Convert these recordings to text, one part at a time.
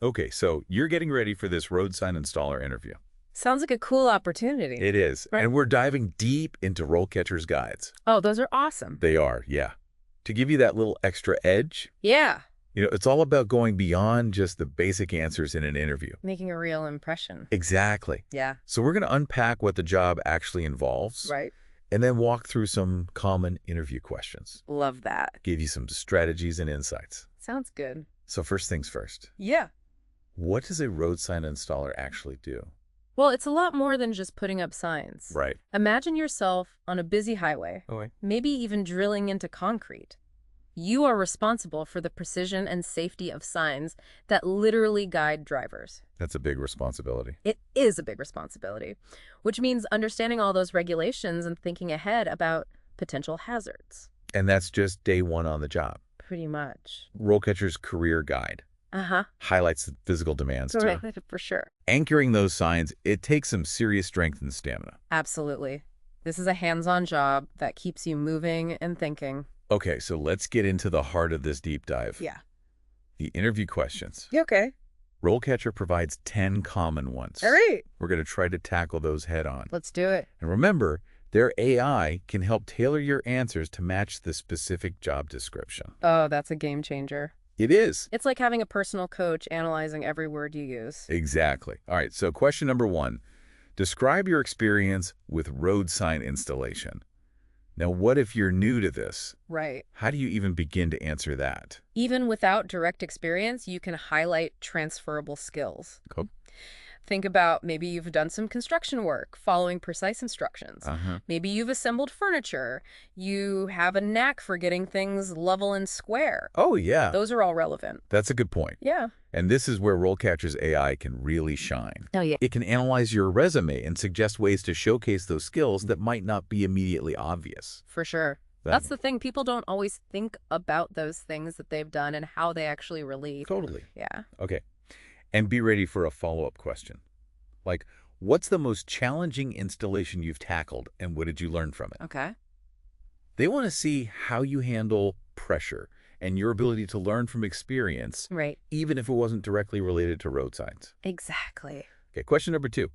Okay, so you're getting ready for this road sign installer interview. Sounds like a cool opportunity. It is. Right. And we're diving deep into RoleCatcher's guides. Oh, those are awesome. They are, yeah. To give you that little extra edge, Yeah. it's all about going beyond just the basic answers in an interview. Making a real impression. Exactly. Yeah. So we're going to unpack what the job actually involves Right. and then walk through some common interview questions. Love that. Give you some strategies and insights. Sounds good. So first things first, Yeah. what does a road sign installer actually do? Well, it's a lot more than just putting up signs. Right. Imagine yourself on a busy highway, Okay. maybe even drilling into concrete. You are responsible for the precision and safety of signs that literally guide drivers. That's a big responsibility. It is a big responsibility, which means understanding all those regulations and thinking ahead about potential hazards. And that's just day one on the job. Pretty much. RoleCatcher's Career Guide Uh-huh. highlights the physical demands too. Right, for sure. Anchoring those signs, it takes some serious strength and stamina. Absolutely. This is a hands-on job that keeps you moving and thinking. Okay, so let's get into the heart of this deep dive. Yeah. The interview questions. You okay? RoleCatcher provides 10 common ones. All right. We're going to try to tackle those head on. Let's do it. And remember, their AI can help tailor your answers to match the specific job description. Oh, that's a game changer. It is. It's like having a personal coach analyzing every word you use. Exactly. All right, so question number 1. Describe your experience with road sign installation. Now, what if you're new to this? Right. How do you even begin to answer that? Even without direct experience, you can highlight transferable skills. Cool. Think about maybe you've done some construction work, following precise instructions. Maybe you've assembled furniture. You have a knack for getting things level and square. Oh, yeah. Those are all relevant. That's a good point. Yeah. And this is where RoleCatcher's AI can really shine. Oh, yeah. It can analyze your resume and suggest ways to showcase those skills that might not be immediately obvious. For sure. That's the thing. People don't always think about those things that they've done and how they actually relate. Totally. Yeah. Okay. And be ready for a follow-up question. Like, what's the most challenging installation you've tackled and what did you learn from it? Okay. They want to see how you handle pressure and your ability to learn from experience, Right. even if it wasn't directly related to road signs. Exactly. Okay, question number 2.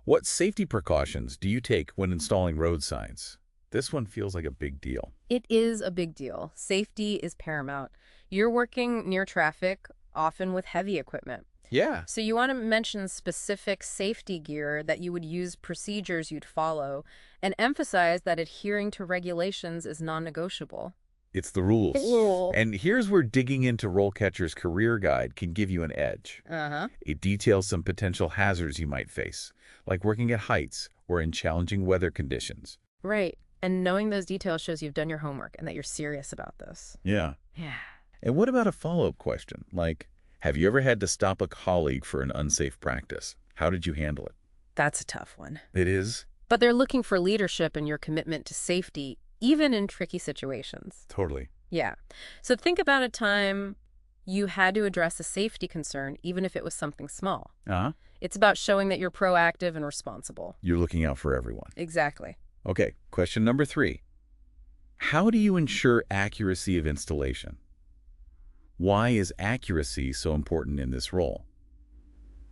What safety precautions do you take when installing road signs? This one feels like a big deal. It is a big deal. Safety is paramount. You're working near traffic, often with heavy equipment. Yeah. So you want to mention specific safety gear that you would use, procedures you'd follow, and emphasize that adhering to regulations is non-negotiable. It's the rules. Rule. And here's where digging into RoleCatcher's Career Guide can give you an edge. Uh-huh. It details some potential hazards you might face, like working at heights or in challenging weather conditions. Right. And knowing those details shows you've done your homework and that you're serious about this. Yeah. Yeah. And what about a follow-up question? Like, have you ever had to stop a colleague for an unsafe practice? How did you handle it? That's a tough one. It is? But they're looking for leadership and your commitment to safety, even in tricky situations. Totally. Yeah. So think about a time you had to address a safety concern, even if it was something small. Uh-huh. It's about showing that you're proactive and responsible. You're looking out for everyone. Exactly. Okay, question number 3. How do you ensure accuracy of installation? Why is accuracy so important in this role?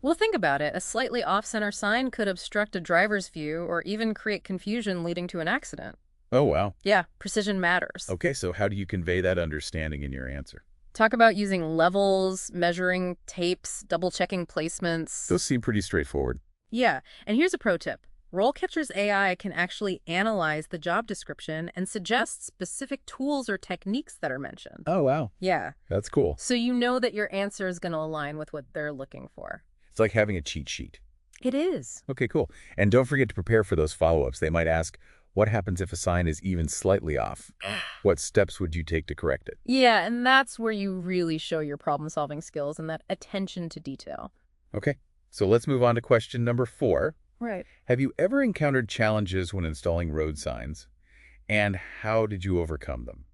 Well, think about it. A slightly off-center sign could obstruct a driver's view or even create confusion leading to an accident. Oh, wow. Yeah, precision matters. Okay, so how do you convey that understanding in your answer? Talk about using levels, measuring tapes, double-checking placements. Those seem pretty straightforward. Yeah, and here's a pro tip. RoleCatcher's AI can actually analyze the job description and suggest specific tools or techniques that are mentioned. Oh, wow. Yeah. That's cool. So you know that your answer is going to align with what they're looking for. It's like having a cheat sheet. It is. Okay, cool. And don't forget to prepare for those follow-ups. They might ask, what happens if a sign is even slightly off? What steps would you take to correct it? Yeah, and that's where you really show your problem-solving skills and that attention to detail. Okay, so let's move on to question number 4. Right. Have you ever encountered challenges when installing road signs? And how did you overcome them?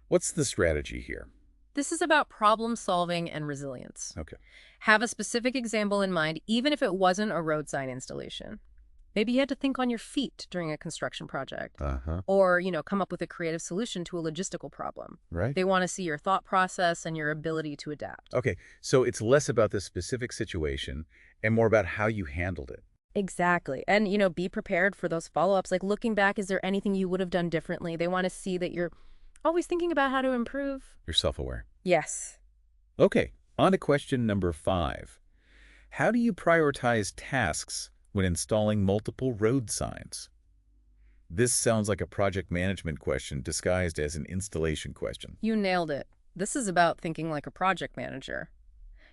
What's the strategy here? This is about problem-solving and resilience. Okay. Have a specific example in mind, even if it wasn't a road sign installation. Maybe you had to think on your feet during a construction project. Or, come up with a creative solution to a logistical problem. Right. They want to see your thought process and your ability to adapt. Okay, so it's less about the specific situation and more about how you handled it. Exactly. And, be prepared for those follow-ups. Like looking back, is there anything you would have done differently? They want to see that you're always thinking about how to improve. You're self-aware. Yes. Okay, on to question number 5. How do you prioritize tasks when installing multiple road signs? This sounds like a project management question disguised as an installation question. You nailed it. This is about thinking like a project manager.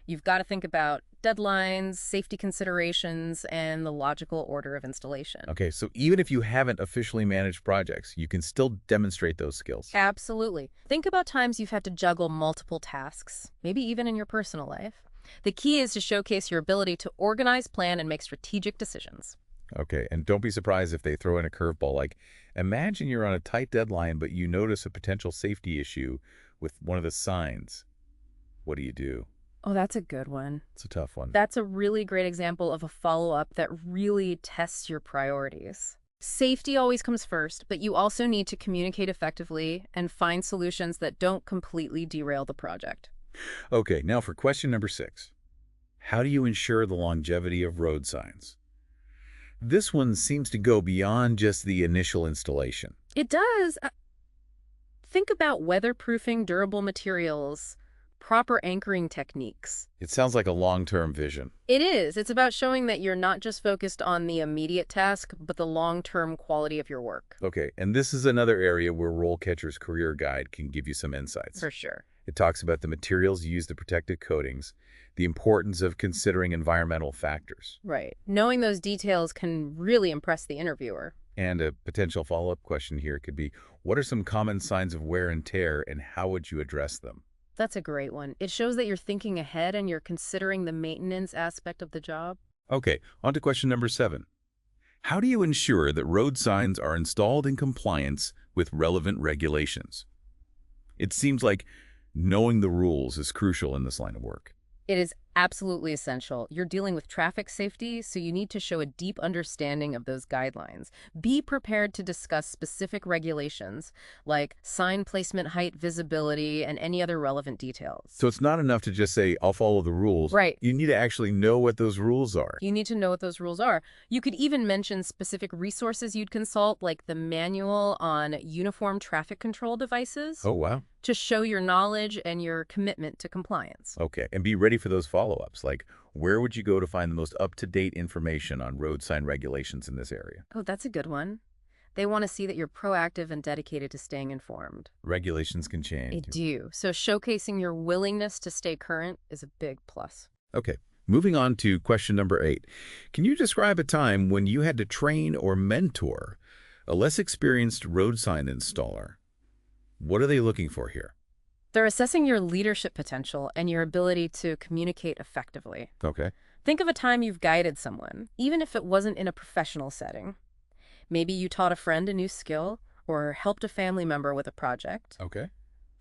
You've got to think about deadlines, safety considerations, and the logical order of installation. Okay, so even if you haven't officially managed projects, you can still demonstrate those skills. Absolutely. Think about times you've had to juggle multiple tasks, maybe even in your personal life. The key is to showcase your ability to organize, plan, and make strategic decisions. Okay, and don't be surprised if they throw in a curveball. Like, imagine you're on a tight deadline, but you notice a potential safety issue with one of the signs. What do you do? Oh, that's a good one. It's a tough one. That's a really great example of a follow-up that really tests your priorities. Safety always comes first, but you also need to communicate effectively and find solutions that don't completely derail the project. Okay, now for question number 6. How do you ensure the longevity of road signs? This one seems to go beyond just the initial installation. It does. Think about weatherproofing, durable materials, proper anchoring techniques. It sounds like a long-term vision. It is. It's about showing that you're not just focused on the immediate task, but the long-term quality of your work. Okay, and this is another area where RoleCatcher's Career Guide can give you some insights. For sure. It talks about the materials used to protect the coatings, the importance of considering environmental factors. Right. Knowing those details can really impress the interviewer. And a potential follow-up question here could be, what are some common signs of wear and tear, and how would you address them? That's a great one. It shows that you're thinking ahead and you're considering the maintenance aspect of the job. Okay, on to question number 7. How do you ensure that road signs are installed in compliance with relevant regulations? It seems like knowing the rules is crucial in this line of work. It is absolutely essential. You're dealing with traffic safety, so you need to show a deep understanding of those guidelines. Be prepared to discuss specific regulations, like sign placement, height, visibility, and any other relevant details. So it's not enough to just say, I'll follow the rules. Right. You need to actually know what those rules are. You need to know what those rules are. You could even mention specific resources you'd consult, like the manual on uniform traffic control devices. Oh, wow. To show your knowledge and your commitment to compliance. Okay, and be ready for those follow-ups, like where would you go to find the most up-to-date information on road sign regulations in this area? Oh, that's a good one. They want to see that you're proactive and dedicated to staying informed. Regulations can change. They do. So showcasing your willingness to stay current is a big plus. Okay, moving on to question number 8. Can you describe a time when you had to train or mentor a less experienced road sign installer? What are they looking for here? They're assessing your leadership potential and your ability to communicate effectively. Okay. Think of a time you've guided someone, even if it wasn't in a professional setting. Maybe you taught a friend a new skill or helped a family member with a project. Okay.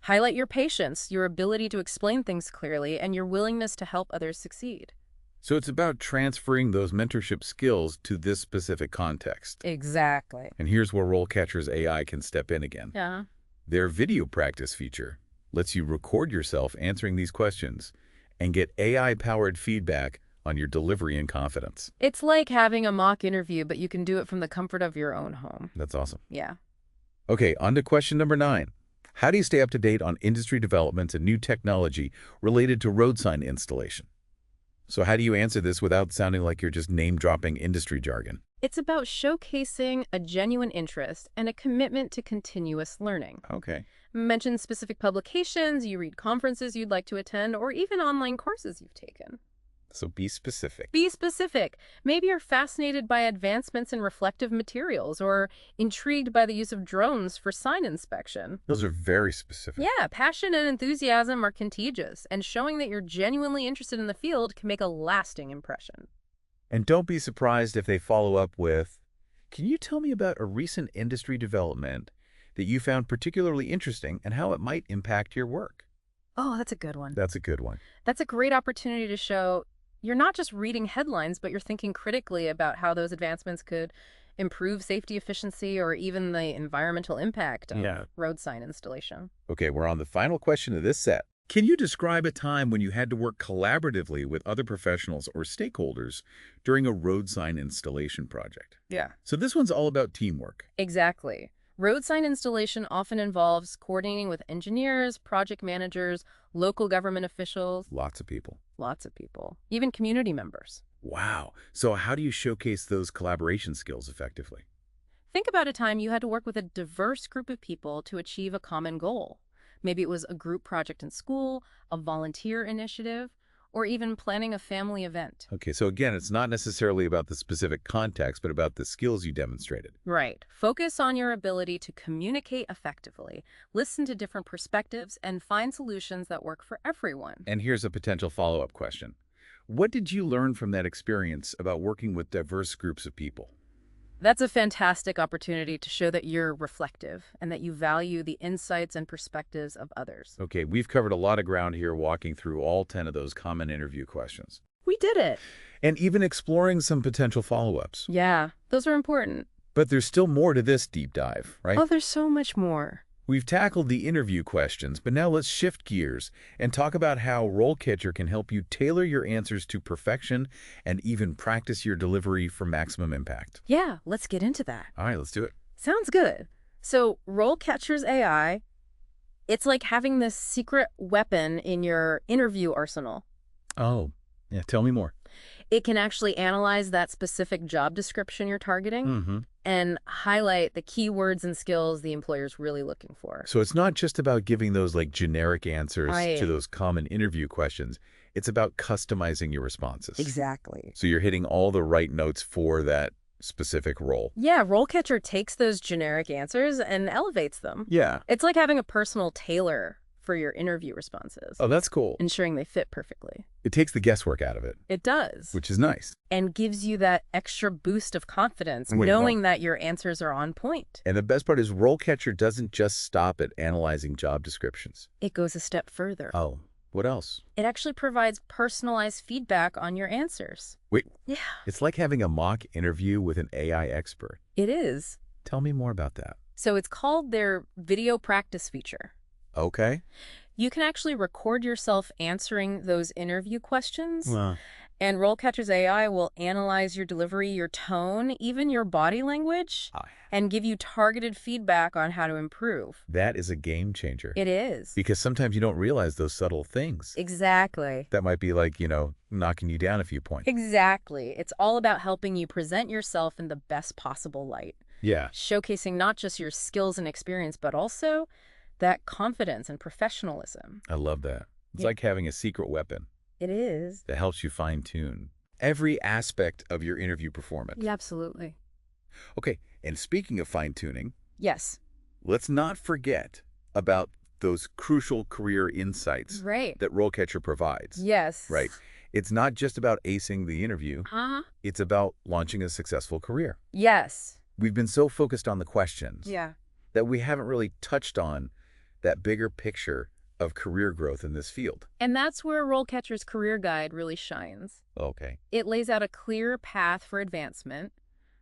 Highlight your patience, your ability to explain things clearly, and your willingness to help others succeed. So it's about transferring those mentorship skills to this specific context. Exactly. And here's where RoleCatcher's AI can step in again. Yeah. Their video practice feature lets you record yourself answering these questions and get AI-powered feedback on your delivery and confidence. It's like having a mock interview, but you can do it from the comfort of your own home. That's awesome. Yeah. Okay, on to question number 9. How do you stay up to date on industry developments and new technology related to road sign installation? So how do you answer this without sounding like you're just name-dropping industry jargon? It's about showcasing a genuine interest and a commitment to continuous learning. Okay. Mention specific publications, you read conferences you'd like to attend, or even online courses you've taken. So be specific. Be specific. Maybe you're fascinated by advancements in reflective materials or intrigued by the use of drones for sign inspection. Those are very specific. Yeah, passion and enthusiasm are contagious, and showing that you're genuinely interested in the field can make a lasting impression. And don't be surprised if they follow up with, can you tell me about a recent industry development that you found particularly interesting and how it might impact your work? Oh, that's a good one. That's a good one. That's a great opportunity to show you're not just reading headlines, but you're thinking critically about how those advancements could improve safety efficiency or even the environmental impact of road sign installation. Okay, we're on the final question of this set. Can you describe a time when you had to work collaboratively with other professionals or stakeholders during a road sign installation project? Yeah. So this one's all about teamwork. Exactly. Road sign installation often involves coordinating with engineers, project managers, local government officials. Lots of people. Lots of people. Even community members. Wow. So how do you showcase those collaboration skills effectively? Think about a time you had to work with a diverse group of people to achieve a common goal. Maybe it was a group project in school, a volunteer initiative, or even planning a family event. Okay, so again, it's not necessarily about the specific context, but about the skills you demonstrated. Right. Focus on your ability to communicate effectively, listen to different perspectives, and find solutions that work for everyone. And here's a potential follow-up question. What did you learn from that experience about working with diverse groups of people? That's a fantastic opportunity to show that you're reflective and that you value the insights and perspectives of others. Okay, we've covered a lot of ground here walking through all 10 of those common interview questions. We did it. And even exploring some potential follow-ups. Yeah, those are important. But there's still more to this deep dive, right? Oh, there's so much more. We've tackled the interview questions, but now let's shift gears and talk about how RoleCatcher can help you tailor your answers to perfection and even practice your delivery for maximum impact. Yeah, let's get into that. All right, let's do it. Sounds good. So RoleCatcher's AI, it's like having this secret weapon in your interview arsenal. Oh, yeah, tell me more. It can actually analyze that specific job description you're targeting and highlight the keywords and skills the employer's really looking for. So it's not just about giving those like generic answers Right. to those common interview questions. It's about customizing your responses. Exactly. So you're hitting all the right notes for that specific role. Yeah, RoleCatcher takes those generic answers and elevates them. Yeah. It's like having a personal tailor for your interview responses, Oh, that's cool. ensuring they fit perfectly. It takes the guesswork out of it, It does. which is nice. And gives you that extra boost of confidence, Wait, knowing that your answers are on point. And the best part is RoleCatcher doesn't just stop at analyzing job descriptions. It goes a step further. Oh, what else? It actually provides personalized feedback on your answers. Wait, Yeah, it's like having a mock interview with an AI expert. it is. Tell me more about that. So it's called their video practice feature. Okay. You can actually record yourself answering those interview questions, and RoleCatcher's AI will analyze your delivery, your tone, even your body language, and give you targeted feedback on how to improve. That is a game changer. It is. Because sometimes you don't realize those subtle things. Exactly. That might be like, knocking you down a few points. Exactly. It's all about helping you present yourself in the best possible light, Yeah. showcasing not just your skills and experience, but also that confidence and professionalism. I love that. It's Yeah. like having a secret weapon It is. that helps you fine-tune every aspect of your interview performance. Yeah, absolutely. Okay, and speaking of fine-tuning, Yes. let's not forget about those crucial career insights Right. that RoleCatcher provides. Yes. Right. It's not just about acing the interview. Uh-huh. It's about launching a successful career. Yes. We've been so focused on the questions Yeah. that we haven't really touched on that bigger picture of career growth in this field. And that's where RoleCatcher's career guide really shines. Okay. It lays out a clear path for advancement,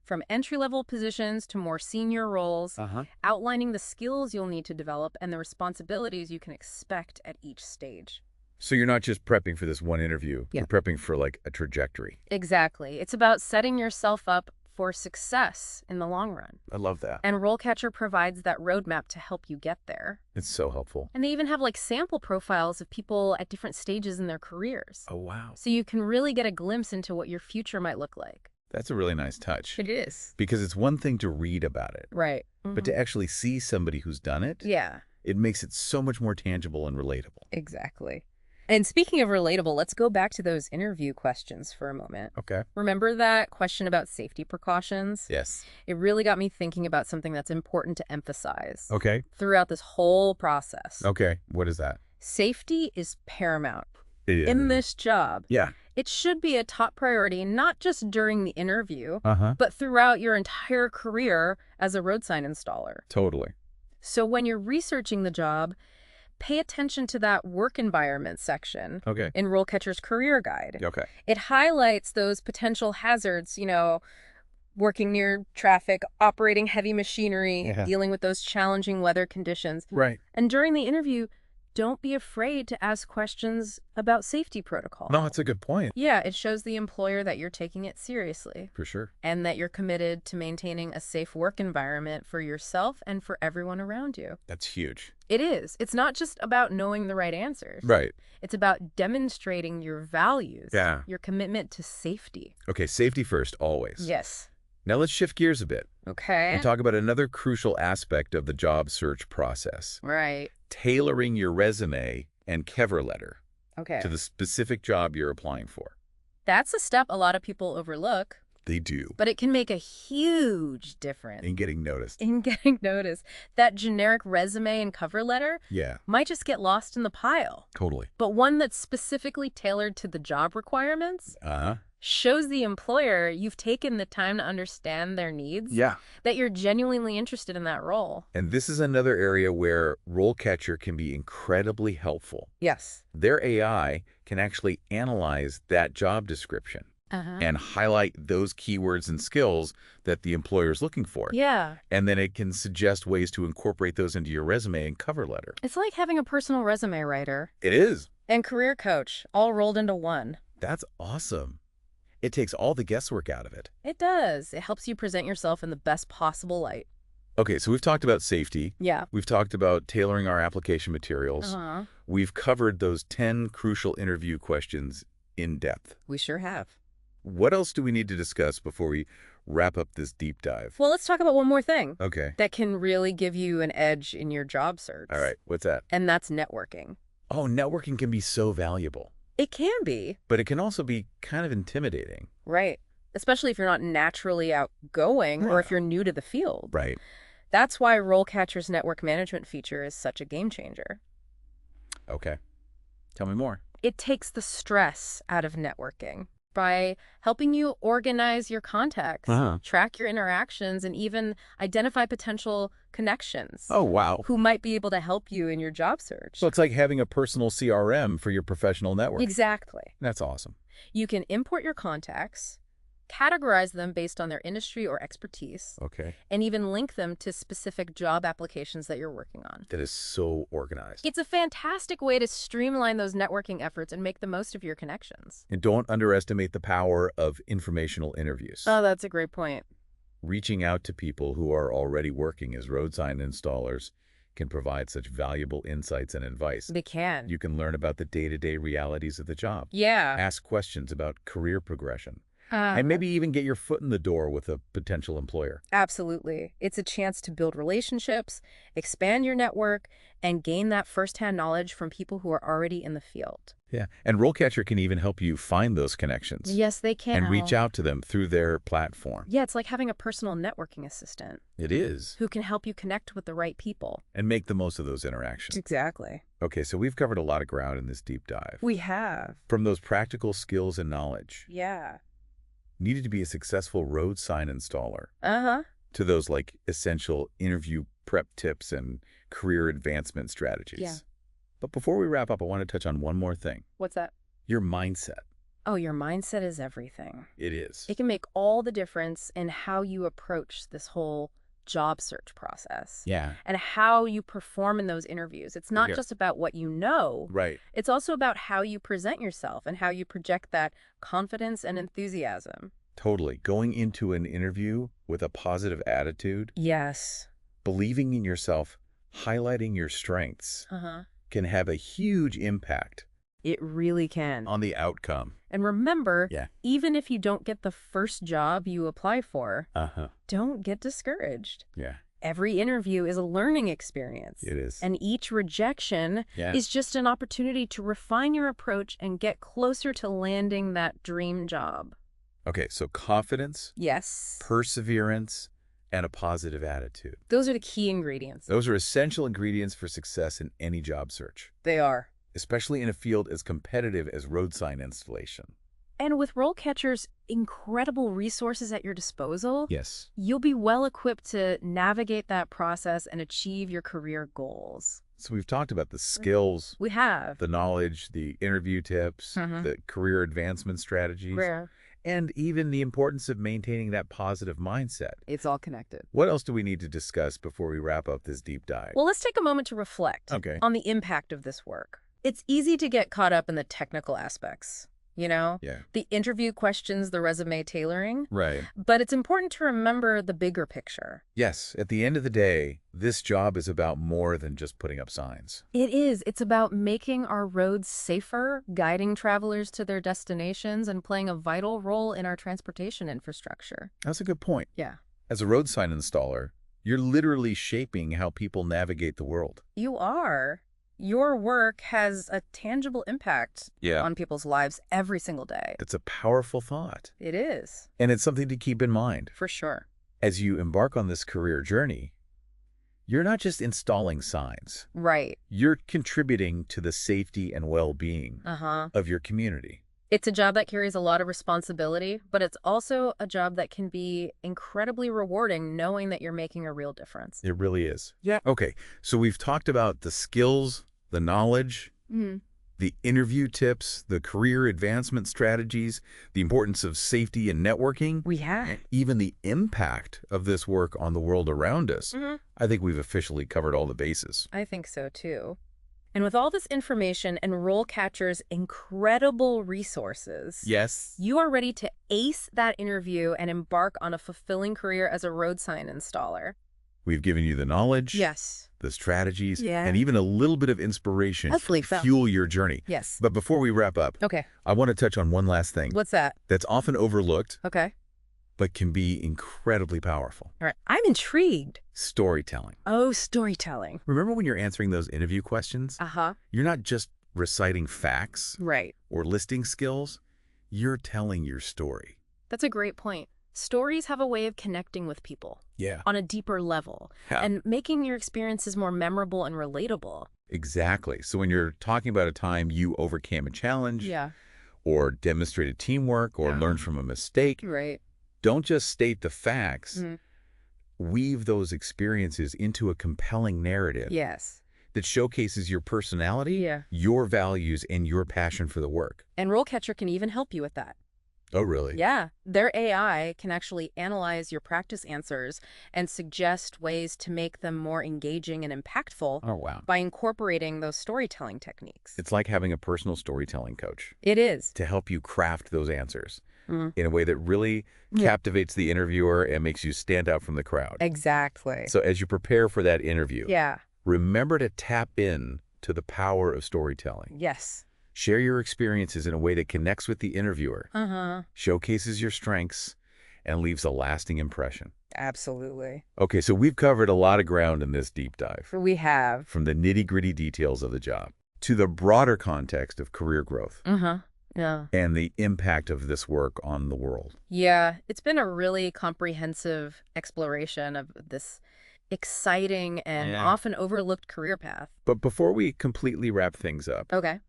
from entry-level positions to more senior roles, outlining the skills you'll need to develop and the responsibilities you can expect at each stage. So you're not just prepping for this one interview. Yeah. You're prepping for like a trajectory. Exactly. It's about setting yourself up for success in the long run. I love that. And RoleCatcher provides that roadmap to help you get there. It's so helpful. And they even have like sample profiles of people at different stages in their careers. Oh, wow. So you can really get a glimpse into what your future might look like. That's a really nice touch. It is. Because it's one thing to read about it, Right. but to actually see somebody who's done it, Yeah, it makes it so much more tangible and relatable. exactly. And speaking of relatable, let's go back to those interview questions for a moment. Okay. Remember that question about safety precautions? Yes. It really got me thinking about something that's important to emphasize Okay. throughout this whole process. Okay. What is that? Safety is paramount Yeah. in this job. Yeah. It should be a top priority, not just during the interview, Uh-huh. but throughout your entire career as a road sign installer. Totally. So when you're researching the job, Pay attention to that work environment section Okay. in RoleCatcher's Career Guide. Okay. It highlights those potential hazards, working near traffic, operating heavy machinery, Yeah. dealing with those challenging weather conditions. Right. And during the interview, don't be afraid to ask questions about safety protocol. No, that's a good point. Yeah, it shows the employer that you're taking it seriously For sure. and that you're committed to maintaining a safe work environment for yourself and for everyone around you. That's huge. It is. It's not just about knowing the right answers. Right. It's about demonstrating your values, Yeah. your commitment to safety. Okay, safety first, always. Yes. Now let's shift gears a bit Okay. and talk about another crucial aspect of the job search process. Right. Tailoring your resume and cover letter Okay. to the specific job you're applying for. That's a step a lot of people overlook, They do. but it can make a huge difference In getting noticed. in getting noticed. That generic resume and cover letter Yeah, might just get lost in the pile, totally. but one that's specifically tailored to the job requirements Uh-huh. shows the employer you've taken the time to understand their needs, Yeah. that you're genuinely interested in that role. And this is another area where RoleCatcher can be incredibly helpful. Yes. Their AI can actually analyze that job description and highlight those keywords and skills that the employer is looking for. Yeah. And then it can suggest ways to incorporate those into your resume and cover letter. It's like having a personal resume writer It is. and career coach all rolled into one. That's awesome. It takes all the guesswork out of it. It does. It helps you present yourself in the best possible light. Okay, so we've talked about safety. Yeah. We've talked about tailoring our application materials. We've covered those 10 crucial interview questions in depth. We sure have. What else do we need to discuss before we wrap up this deep dive? Well, let's talk about one more thing Okay. that can really give you an edge in your job search. All right. What's that? And that's networking. Oh, networking can be so valuable, It can be. but it can also be kind of intimidating. Right. Especially if you're not naturally outgoing or if you're new to the field. Right. That's why RoleCatcher's network management feature is such a game changer. Okay. Tell me more. It takes the stress out of networking by helping you organize your contacts, track your interactions, and even identify potential connections Oh, wow. who might be able to help you in your job search. So it's like having a personal CRM for your professional network. Exactly. That's awesome. You can import your contacts, categorize them based on their industry or expertise, Okay. and even link them to specific job applications that you're working on. That is so organized. It's a fantastic way to streamline those networking efforts and make the most of your connections. And don't underestimate the power of informational interviews. Oh, that's a great point. Reaching out to people who are already working as road sign installers can provide such valuable insights and advice. They can. You can learn about the day-to-day realities of the job. Yeah. Ask questions about career progression. And maybe even get your foot in the door with a potential employer. Absolutely. It's a chance to build relationships, expand your network, and gain that firsthand knowledge from people who are already in the field. Yeah. And RoleCatcher can even help you find those connections. Yes, they can. And reach out to them through their platform. Yeah, it's like having a personal networking assistant It is. who can help you connect with the right people. And make the most of those interactions. Exactly. Okay, so we've covered a lot of ground in this deep dive. We have. From those practical skills and knowledge Yeah. needed to be a successful road sign installer Uh-huh. to those like essential interview prep tips and career advancement strategies. Yeah. But before we wrap up, I want to touch on one more thing. What's that? Your mindset. Oh, your mindset is everything. It is. It can make all the difference in how you approach this whole job search process. Yeah. And how you perform in those interviews. It's not Yeah. just about what you know. Right. It's also about how you present yourself and how you project that confidence and enthusiasm. Totally. Going into an interview with a positive attitude, Yes. believing in yourself, highlighting your strengths Uh-huh. can have a huge impact It really can. on the outcome. And remember, Yeah. even if you don't get the first job you apply for, Uh-huh. don't get discouraged. Yeah, Every interview is a learning experience. it is. And each rejection Yeah. is just an opportunity to refine your approach and get closer to landing that dream job. Okay, so confidence, Yes. perseverance, and a positive attitude. Those are the key ingredients. Those are essential ingredients for success in any job search, They are. especially in a field as competitive as road sign installation. And with RoleCatcher's incredible resources at your disposal, Yes. you'll be well equipped to navigate that process and achieve your career goals. So we've talked about the skills, We have. the knowledge, the interview tips, the career advancement strategies, Rare. and even the importance of maintaining that positive mindset. It's all connected. What else do we need to discuss before we wrap up this deep dive? Well, let's take a moment to reflect Okay. on the impact of this work. It's easy to get caught up in the technical aspects, Yeah. the interview questions, the resume tailoring. Right. But it's important to remember the bigger picture. Yes, at the end of the day, this job is about more than just putting up signs. It is. It's about making our roads safer, guiding travelers to their destinations, and playing a vital role in our transportation infrastructure. That's a good point. Yeah. As a road sign installer, you're literally shaping how people navigate the world. You are. Your work has a tangible impact on people's lives every single day. It's a powerful thought, It is. and it's something to keep in mind. For sure. As you embark on this career journey, you're not just installing signs. Right. You're contributing to the safety and well-being of your community. It's a job that carries a lot of responsibility, but it's also a job that can be incredibly rewarding knowing that you're making a real difference. It really is. Yeah. Okay, so we've talked about the skills, the knowledge, the interview tips, the career advancement strategies, the importance of safety and networking, We have. even the impact of this work on the world around us. I think we've officially covered all the bases. I think so, too. And with all this information and RoleCatcher's incredible resources, Yes. you are ready to ace that interview and embark on a fulfilling career as a road sign installer. We've given you the knowledge, Yes. the strategies, Yeah. and even a little bit of inspiration Hopefully to so. fuel your journey. Yes. But before we wrap up, Okay. I want to touch on one last thing What's that? that's often overlooked, Okay. but can be incredibly powerful. All right. I'm intrigued. Storytelling. Oh, storytelling. Remember when you're answering those interview questions? Uh-huh. You're not just reciting facts Right. or listing skills. You're telling your story. That's a great point. Stories have a way of connecting with people Yeah. on a deeper level and making your experiences more memorable and relatable. Exactly. So when you're talking about a time you overcame a challenge Yeah. or demonstrated teamwork or learned from a mistake, Right. don't just state the facts. Mhm. Weave those experiences into a compelling narrative Yes. that showcases your personality, Yeah. your values, and your passion for the work. And RoleCatcher can even help you with that. Oh, really? Yeah. Their AI can actually analyze your practice answers and suggest ways to make them more engaging and impactful Oh, wow. by incorporating those storytelling techniques. It's like having a personal storytelling coach It is. to help you craft those answers Mhm. in a way that really captivates the interviewer and makes you stand out from the crowd. Exactly. So as you prepare for that interview, Yeah. remember to tap in to the power of storytelling. Yes. Share your experiences in a way that connects with the interviewer, Uh-huh. showcases your strengths, and leaves a lasting impression. Absolutely. Okay, so we've covered a lot of ground in this deep dive, We have. from the nitty-gritty details of the job to the broader context of career growth Uh-huh. Yeah. and the impact of this work on the world. Yeah. It's been a really comprehensive exploration of this exciting and often overlooked career path. But before we completely wrap things up, Okay.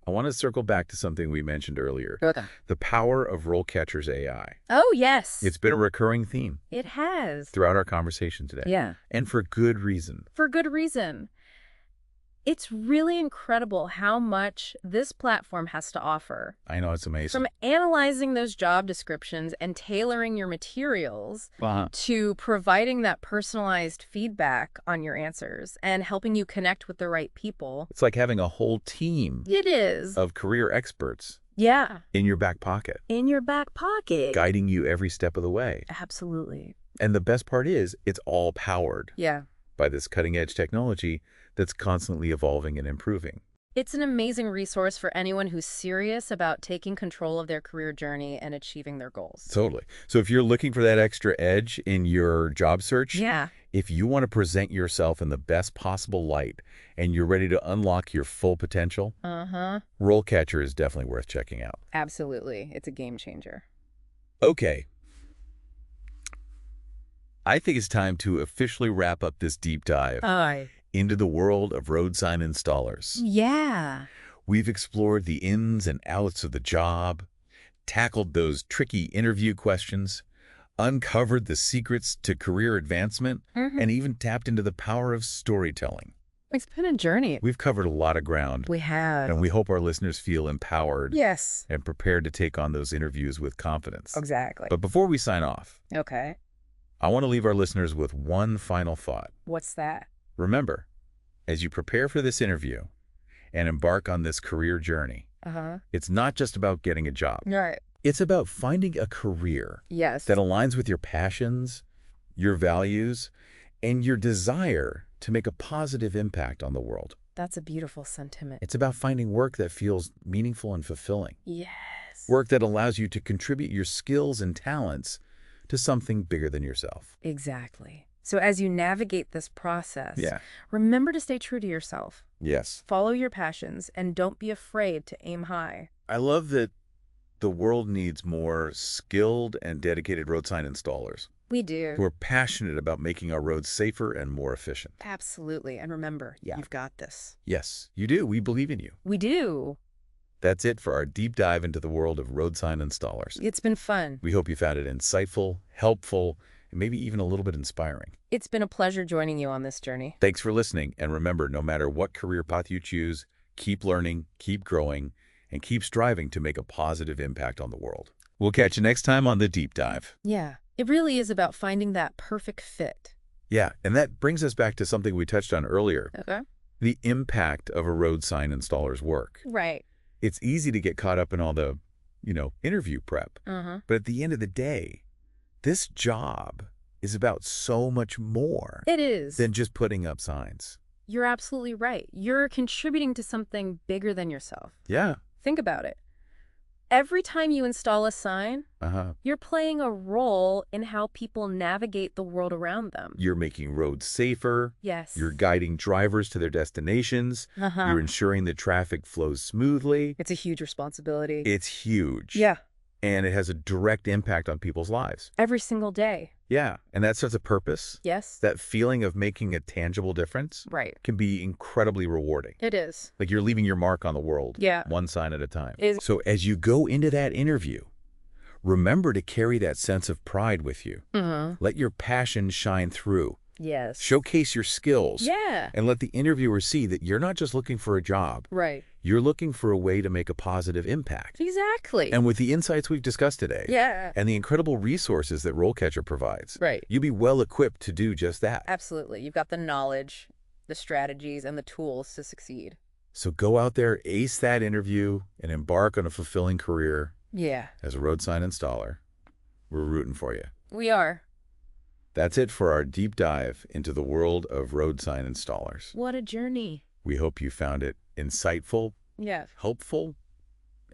I want to circle back to something we mentioned earlier, Okay. the power of RoleCatcher's AI. Oh, yes. It's been a recurring theme It has. throughout our conversation today. Yeah. And for good reason. For good reason. It's really incredible how much this platform has to offer. I know, it's amazing. From analyzing those job descriptions and tailoring your materials to providing that personalized feedback on your answers and helping you connect with the right people. It's like having a whole team It is. of career experts Yeah. in your back pocket, In your back pocket. guiding you every step of the way. Absolutely. And the best part is, it's all powered Yeah. by this cutting-edge technology that's constantly evolving and improving. It's an amazing resource for anyone who's serious about taking control of their career journey and achieving their goals. Totally. So if you're looking for that extra edge in your job search, Yeah. if you want to present yourself in the best possible light and you're ready to unlock your full potential, Uh-huh. RoleCatcher is definitely worth checking out. Absolutely. It's a game changer. Okay. I think it's time to officially wrap up this deep dive into the world of road sign installers. Yeah. We've explored the ins and outs of the job, tackled those tricky interview questions, uncovered the secrets to career advancement, and even tapped into the power of storytelling. It's been a journey. We've covered a lot of ground, We have. and we hope our listeners feel empowered Yes. and prepared to take on those interviews with confidence. Exactly. But before we sign off, Okay. I want to leave our listeners with one final thought. What's that? Remember, as you prepare for this interview and embark on this career journey, it's not just about getting a job. Right. It's about finding a career Yes. that aligns with your passions, your values, and your desire to make a positive impact on the world. That's a beautiful sentiment. It's about finding work that feels meaningful and fulfilling. Yes. Work that allows you to contribute your skills and talents to something bigger than yourself. Exactly. So as you navigate this process, Yeah. remember to stay true to yourself. Yes. Follow your passions and don't be afraid to aim high. I love that the world needs more skilled and dedicated road sign installers We do. who are passionate about making our roads safer and more efficient. Absolutely. And remember, you've got this. Yes, you do. We believe in you. We do. That's it for our deep dive into the world of road sign installers. It's been fun. We hope you found it insightful, helpful, and maybe even a little bit inspiring. It's been a pleasure joining you on this journey. Thanks for listening, and remember, no matter what career path you choose, keep learning, keep growing, and keep striving to make a positive impact on the world. We'll catch you next time on The Deep Dive. Yeah. It really is about finding that perfect fit. Yeah, and that brings us back to something we touched on earlier, Okay. the impact of a road sign installer's work. Right. It's easy to get caught up in all the, interview prep. But at the end of the day, this job is about so much more It is. than just putting up signs. You're absolutely right. You're contributing to something bigger than yourself. Yeah. Think about it. Every time you install a sign, you're playing a role in how people navigate the world around them. You're making roads safer. Yes. You're guiding drivers to their destinations. You're ensuring that traffic flows smoothly. It's a huge responsibility. It's huge. Yeah. And it has a direct impact on people's lives. Every single day. Yeah. And that serves a purpose. Yes. That feeling of making a tangible difference Right. can be incredibly rewarding. It is. Like you're leaving your mark on the world. Yeah. One sign at a time. Is- So as you go into that interview, remember to carry that sense of pride with you. Let your passion shine through. Yes. Showcase your skills. Yeah. And let the interviewer see that you're not just looking for a job. Right. You're looking for a way to make a positive impact. Exactly. And with the insights we've discussed today, Yeah. and the incredible resources that RoleCatcher provides, Right. you'll be well equipped to do just that. Absolutely. You've got the knowledge, the strategies, and the tools to succeed. So go out there, ace that interview, and embark on a fulfilling career Yeah. as a road sign installer. We're rooting for you. We are. That's it for our deep dive into the world of road sign installers. What a journey. We hope you found it insightful, Yeah. helpful,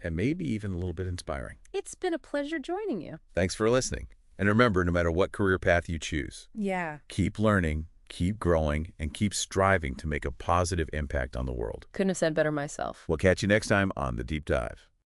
and maybe even a little bit inspiring. It's been a pleasure joining you. Thanks for listening. And remember, no matter what career path you choose, Yeah. keep learning, keep growing, and keep striving to make a positive impact on the world. Couldn't have said better myself. We'll catch you next time on The Deep Dive.